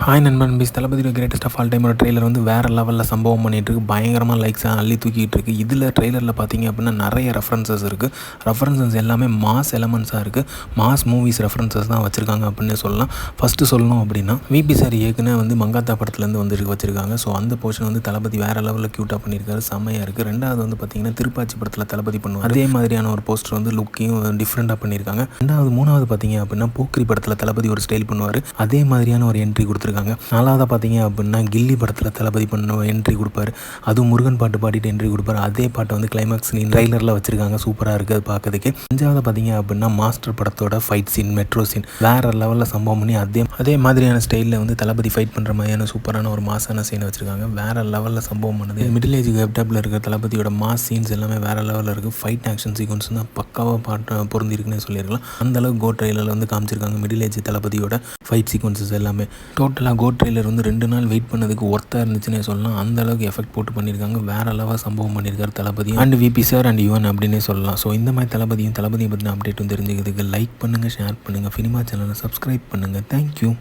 Hi நண்பன் piece தளபதியோட greatest of all time ஒரு ட்ரெய்லர் வந்து வேறு லெவலில் சம்பவம் பண்ணிகிட்டு இருக்கு. பயங்கரமாக லைக்ஸாக அள்ளி தூக்கிட்டு இருக்குது. இதில் ட்ரெய்லரில் பார்த்தீங்க அப்படின்னா நிறைய ரெஃபரன்சஸ் இருக்குது. ரெஃபரன்சஸ் எல்லாமே மாஸ் எலமெண்ட்ஸாக இருக்குது. மாஸ் மூவிஸ் ரெஃபரன்சஸ் தான் வச்சுருக்காங்க அப்படின்னு சொல்லலாம். ஃபஸ்ட்டு சொல்லணும் அப்படின்னா விபி சார் ஏற்கனவே வந்து மங்காத்தா படத்துலேருந்து வந்து வச்சுருக்காங்க. ஸோ அந்த போர்ஷன் வந்து தளபதி வேறு லெவலில் க்யூட்டாக பண்ணியிருக்காரு. செம்மையாக இருக்குது. ரெண்டாவது வந்து பார்த்திங்கன்னா திருப்பாச்சி படத்தில் தளபதி பண்ணுவார். அதே மாதிரியான ஒரு போஸ்டர் வந்து லுக்கையும் டிஃப்ரெண்ட்டாக பண்ணியிருக்காங்க. மூணாவது பார்த்தீங்க அப்படின்னா போக்ரி படத்தில் தளபதி ஒரு ஸ்டைல் பண்ணுவார். அதே மாதிரியான ஒரு என்ட்ரி கொடுத்துருக்காங்க. நாலாவதாக பார்த்தீங்க அப்படின்னா கில்லி படத்தில் தளபதி பண்ண என்ட்ரி கொடுப்பாரு. அதுவும் முருகன் பாட்டு பாடிட்டு என்ட்ரி கொடுப்பாரு. அதே பாட்டை வந்து கிளைமேக்ஸ் சீன் ட்ரைலரில் வச்சிருக்காங்க. சூப்பராக இருக்குது அது பார்க்கறதுக்கு. அஞ்சாவது பார்த்தீங்க அப்படின்னா மாஸ்டர் படத்தோட ஃபைட் சீன், மெட்ரோ சீன் வேறு லெவலில் சம்பவம் பண்ணி அதே மாதிரியான ஸ்டைலில் வந்து தளபதி ஃபைட் பண்ணுற மாதிரியான சூப்பரான ஒரு மாசான சீனை வச்சுருக்காங்க. வேறு லெவலில் சம்பவம் பண்ணுது. மிடில் ஏஜ் கேப்டாப்பில் இருக்கிற தளபதியோட மாஸ் சீன்ஸ் எல்லாமே வேறு லெவலில் இருக்குது. ஃபைட் ஆக்ஷன் சீக்வன்ஸ் தான் பக்காவாக பொருந்திருக்குன்னு சொல்லியிருக்கலாம். அந்தளவுக்கு கோ ட்ரெயிலரில் வந்து காமிச்சிருக்காங்க மிடில் ஏஜ் தளபதியோட ஃபைட் சீக்வன்சஸ் எல்லாமே. டோட்டலாக கோ ட்ரெய்லர் வந்து 2 நாள் வெயிட் பண்ணதுக்கு ஒர்த்தாக இருந்துச்சுன்னே சொல்லலாம். அந்த அளவுக்கு எஃபெக்ட் போட்டு பண்ணியிருக்காங்க. வேறு லெவல் சம்பவம் பண்ணியிருக்காரு Thalapathy and VP sir and Yuvan அப்படின்னே சொல்லலாம். ஸோ இந்த மாதிரி தளபதியை பற்றின அப்டேட்டும் தெரிஞ்சுக்கிறதுக்கு லைக் பண்ணுங்கள், ஷேர் பண்ணுங்கள், சினிமா சேனலை சப்ஸ்கிரைப் பண்ணுங்கள். தேங்க்யூ.